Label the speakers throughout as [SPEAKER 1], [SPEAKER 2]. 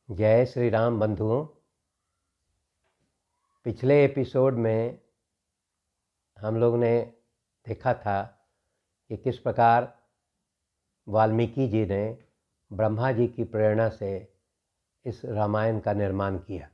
[SPEAKER 1] जय श्री राम बंधुओं। पिछले एपिसोड में हम लोग ने देखा था कि किस प्रकार वाल्मीकि जी ने ब्रह्मा जी की प्रेरणा से इस रामायण का निर्माण किया।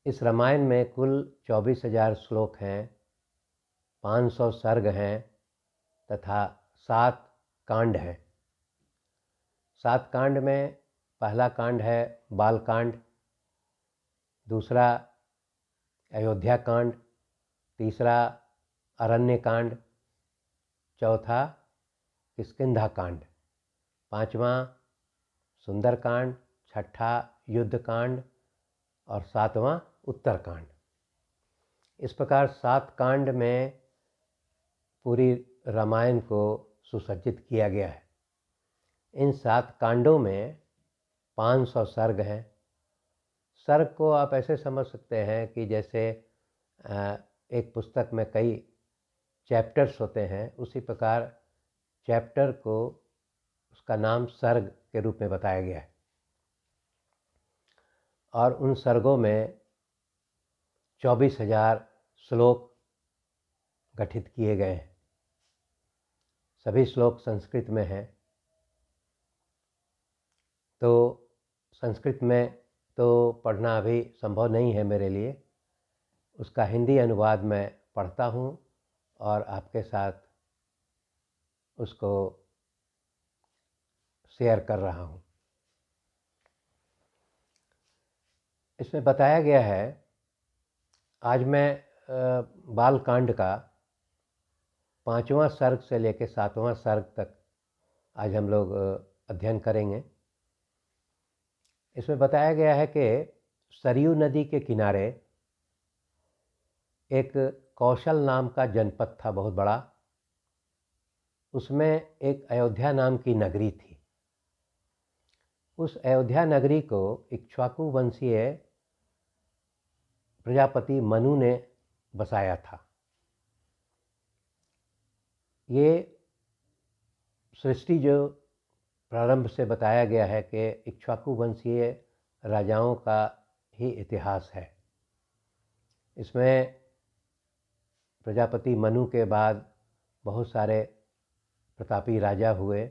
[SPEAKER 1] इस रामायण में कुल 24,000 श्लोक हैं, 500 सर्ग हैं तथा 7 कांड हैं। 7 कांड में पहला कांड है बालकांड, दूसरा अयोध्या कांड, तीसरा अरण्य कांड, चौथा किष्किंधा कांड, पांचवा सुंदर कांड, छठा युद्ध कांड और 7वां उत्तर कांड। इस प्रकार 7 कांड में पूरी रामायण को सुसज्जित किया गया है। इन 7 कांडों में 500 सर्ग हैं। सर्ग को आप ऐसे समझ सकते हैं कि जैसे एक पुस्तक में कई चैप्टर्स होते हैं, उसी प्रकार चैप्टर को उसका नाम सर्ग के रूप में बताया गया है। और उन सर्गों में 24,000 श्लोक गठित किए गए हैं। सभी श्लोक संस्कृत में हैं। तो संस्कृत में तो पढ़ना अभी संभव नहीं है मेरे लिए। उसका हिंदी अनुवाद मैं पढ़ता हूँ और आपके साथ उसको शेयर कर रहा हूँ। इसमें बताया गया है, आज मैं बालकांड का 5वां सर्ग से लेकर 7वां सर्ग तक आज हम लोग अध्ययन करेंगे। इसमें बताया गया है कि सरयू नदी के किनारे एक कौशल नाम का जनपद था, बहुत बड़ा। उसमें एक अयोध्या नाम की नगरी थी। उस अयोध्या नगरी को इक्ष्वाकु वंशीय प्रजापति मनु ने बसाया था। ये सृष्टि जो प्रारंभ से बताया गया है कि इक्ष्वाकु वंशीय राजाओं का ही इतिहास है। इसमें प्रजापति मनु के बाद बहुत सारे प्रतापी राजा हुए।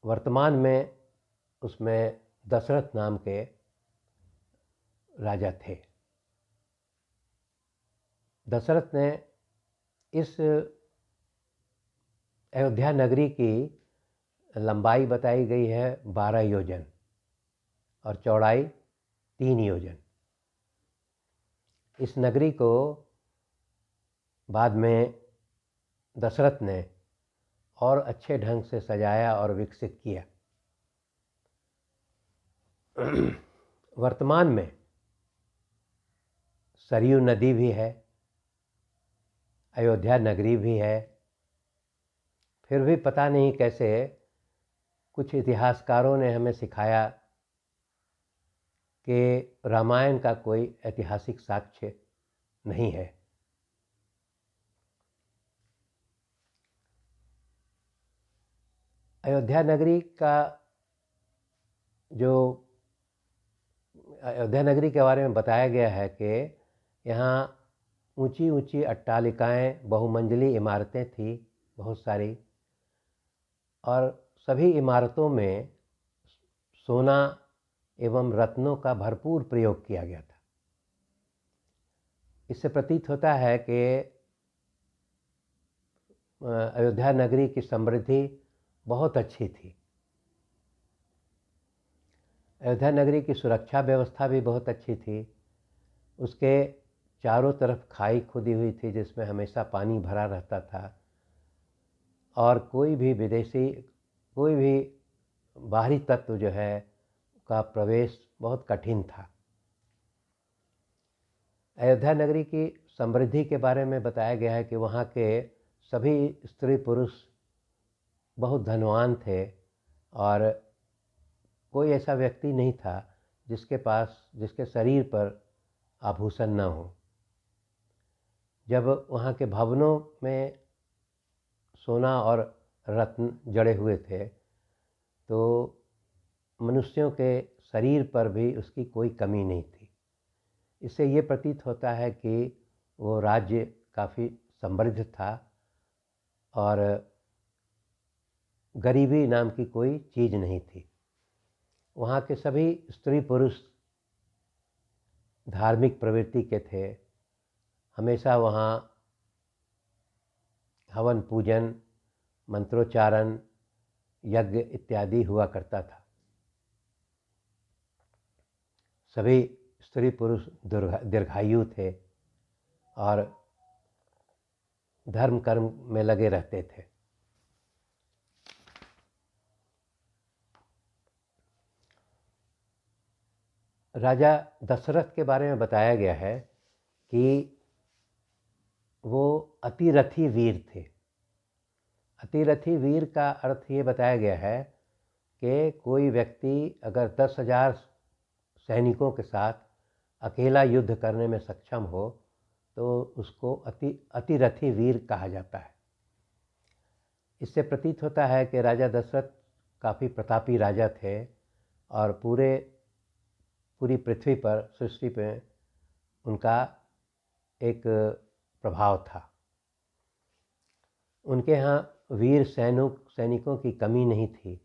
[SPEAKER 1] वर्तमान में उसमें दशरथ नाम के राजा थे। दशरथ ने इस अयोध्या नगरी की लंबाई बताई गई है 12 योजन और चौड़ाई 3 योजन। इस नगरी को बाद में दशरथ ने और अच्छे ढंग से सजाया और विकसित किया। वर्तमान में सरयू नदी भी है, अयोध्या नगरी भी है। फिर भी पता नहीं कैसे कुछ इतिहासकारों ने हमें सिखाया कि रामायण का कोई ऐतिहासिक साक्ष्य नहीं है। अयोध्या नगरी के बारे में बताया गया है कि यहाँ ऊंची ऊंची अट्टालिकाएं, बहुमंजिली इमारतें थी बहुत सारी, और सभी इमारतों में सोना एवं रत्नों का भरपूर प्रयोग किया गया था। इससे प्रतीत होता है कि अयोध्या नगरी की समृद्धि बहुत अच्छी थी। अयोध्या नगरी की सुरक्षा व्यवस्था भी बहुत अच्छी थी। उसके चारों तरफ खाई खुदी हुई थी जिसमें हमेशा पानी भरा रहता था और कोई भी विदेशी, कोई भी बाहरी तत्व जो है का प्रवेश बहुत कठिन था। अयोध्या नगरी की समृद्धि के बारे में बताया गया है कि वहाँ के सभी स्त्री पुरुष बहुत धनवान थे और कोई ऐसा व्यक्ति नहीं था जिसके शरीर पर आभूषण न हो। जब वहाँ के भवनों में सोना और रत्न जड़े हुए थे तो मनुष्यों के शरीर पर भी उसकी कोई कमी नहीं थी। इससे ये प्रतीत होता है कि वो राज्य काफ़ी समृद्ध था और गरीबी नाम की कोई चीज़ नहीं थी। वहाँ के सभी स्त्री पुरुष धार्मिक प्रवृत्ति के थे। हमेशा वहाँ हवन पूजन, मंत्रोच्चारण, यज्ञ इत्यादि हुआ करता था। सभी स्त्री पुरुष दीर्घायु थे और धर्म कर्म में लगे रहते थे। राजा दशरथ के बारे में बताया गया है कि वो अतिरथी वीर थे। अतिरथी वीर का अर्थ ये बताया गया है कि कोई व्यक्ति अगर 10,000 सैनिकों के साथ अकेला युद्ध करने में सक्षम हो तो उसको अतिरथी वीर कहा जाता है। इससे प्रतीत होता है कि राजा दशरथ काफ़ी प्रतापी राजा थे और पूरी पृथ्वी पर, सृष्टि पे उनका एक प्रभाव था। उनके यहाँ वीर सैनिकों की कमी नहीं थी।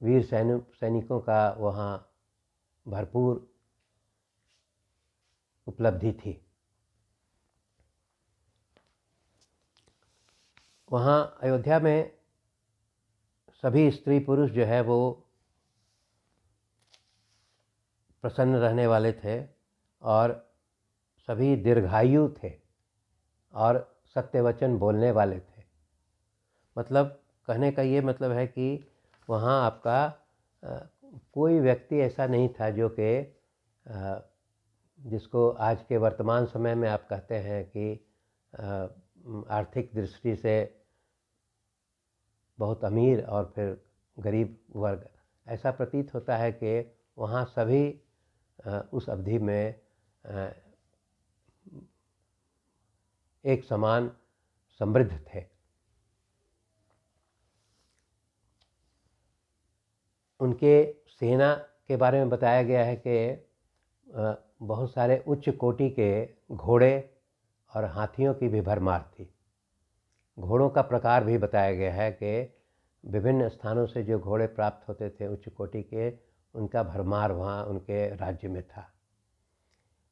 [SPEAKER 1] वीर सैनिकों का वहाँ भरपूर उपलब्धि थी। वहाँ अयोध्या में सभी स्त्री पुरुष जो है वो प्रसन्न रहने वाले थे और सभी दीर्घायु थे और सत्य वचन बोलने वाले थे। मतलब कहने का ये मतलब है कि वहाँ आपका कोई व्यक्ति ऐसा नहीं था जो कि जिसको आज के वर्तमान समय में आप कहते हैं कि आर्थिक दृष्टि से बहुत अमीर और फिर गरीब वर्ग। ऐसा प्रतीत होता है कि वहाँ सभी उस अवधि में एक समान समृद्ध थे। उनके सेना के बारे में बताया गया है कि बहुत सारे उच्च कोटि के घोड़े और हाथियों की भी भरमार थी। घोड़ों का प्रकार भी बताया गया है कि विभिन्न स्थानों से जो घोड़े प्राप्त होते थे उच्च कोटि के, उनका भरमार वहाँ उनके राज्य में था।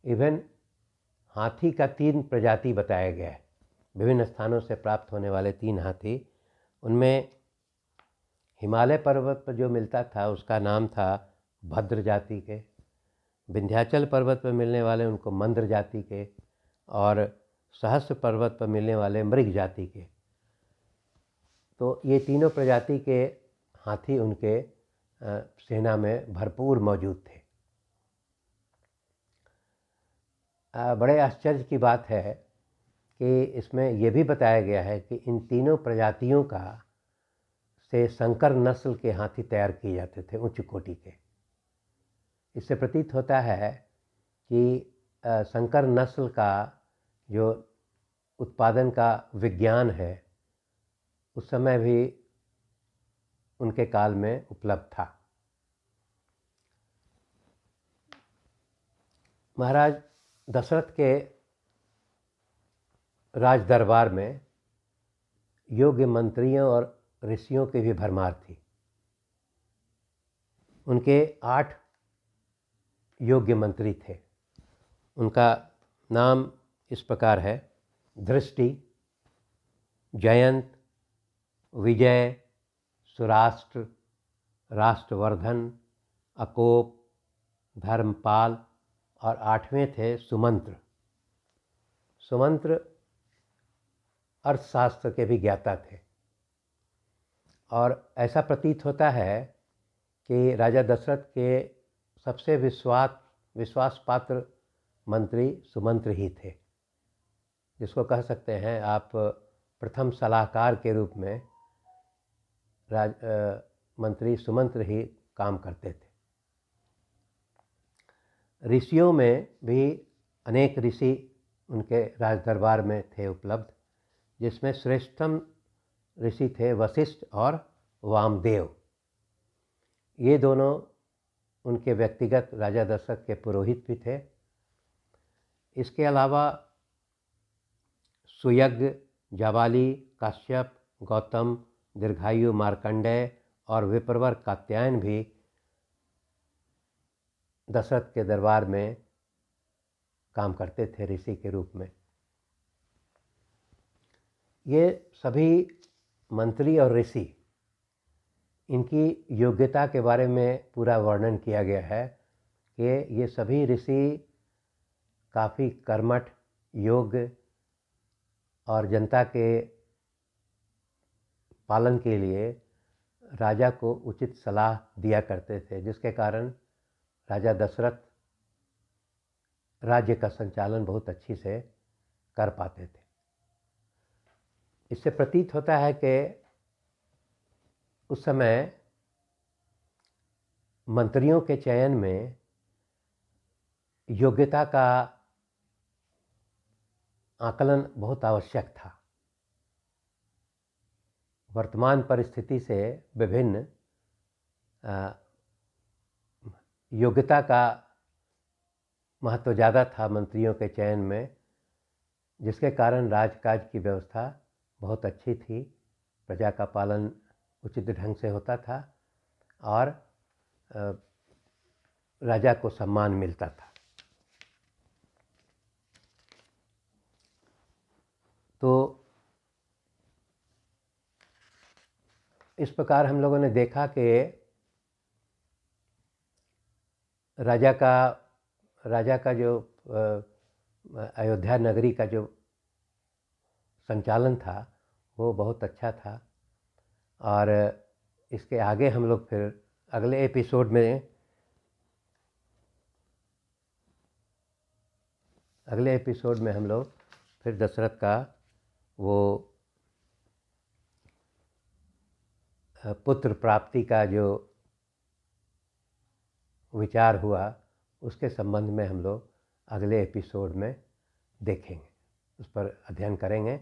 [SPEAKER 1] इवन हाथी का 3 प्रजाति बताया गया है। विभिन्न स्थानों से प्राप्त होने वाले 3 हाथी, उनमें हिमालय पर्वत पर जो मिलता था उसका नाम था भद्र जाति के, विंध्याचल पर्वत पर मिलने वाले उनको मंद्र जाति के, और सहस्र पर्वत पर मिलने वाले मृग जाति के। तो ये तीनों प्रजाति के हाथी उनके सेना में भरपूर मौजूद थे। बड़े आश्चर्य की बात है कि इसमें यह भी बताया गया है कि इन तीनों प्रजातियों का से संकर नस्ल के हाथी तैयार किए जाते थे उच्च कोटि के। इससे प्रतीत होता है कि संकर नस्ल का जो उत्पादन का विज्ञान है उस समय भी उनके काल में उपलब्ध था। महाराज दशरथ के राज दरबार में योग्य मंत्रियों और ऋषियों की भी भरमार थी। उनके 8 योग्य मंत्री थे। उनका नाम इस प्रकार है: दृष्टि, जयंत, विजय, सुराष्ट्र, राष्ट्रवर्धन, अकोप, धर्मपाल, और 8वें थे सुमंत्र। सुमंत्र अर्थशास्त्र के भी ज्ञाता थे और ऐसा प्रतीत होता है कि राजा दशरथ के सबसे विश्वास पात्र मंत्री सुमंत्र ही थे, जिसको कह सकते हैं आप प्रथम सलाहकार के रूप में मंत्री सुमंत्र ही काम करते थे। ऋषियों में भी अनेक ऋषि उनके राज दरबार में थे उपलब्ध, जिसमें श्रेष्ठतम ऋषि थे वशिष्ठ और वामदेव, ये दोनों उनके व्यक्तिगत राजा दशरथ के पुरोहित भी थे। इसके अलावा सुयज्ञ, जाबाली, काश्यप, गौतम, दीर्घायु, मार्कंडेय और विप्रवर कात्यायन भी दशरथ के दरबार में काम करते थे ऋषि के रूप में। ये सभी मंत्री और ऋषि, इनकी योग्यता के बारे में पूरा वर्णन किया गया है कि ये सभी ऋषि काफ़ी कर्मठ, योग्य और जनता के पालन के लिए राजा को उचित सलाह दिया करते थे, जिसके कारण राजा दशरथ राज्य का संचालन बहुत अच्छी से कर पाते थे। इससे प्रतीत होता है कि उस समय मंत्रियों के चयन में योग्यता का आकलन बहुत आवश्यक था। वर्तमान परिस्थिति से विभिन्न योग्यता का महत्व ज़्यादा था मंत्रियों के चयन में, जिसके कारण राजकाज की व्यवस्था बहुत अच्छी थी, प्रजा का पालन उचित ढंग से होता था और राजा को सम्मान मिलता था। तो इस प्रकार हम लोगों ने देखा कि राजा का जो अयोध्या नगरी का जो संचालन था वो बहुत अच्छा था। और इसके आगे हम लोग फिर अगले एपिसोड में हम लोग फिर दशरथ का वो पुत्र प्राप्ति का जो विचार हुआ उसके संबंध में हम लोग अगले एपिसोड में देखेंगे, उस पर अध्ययन करेंगे।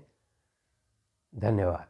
[SPEAKER 1] धन्यवाद।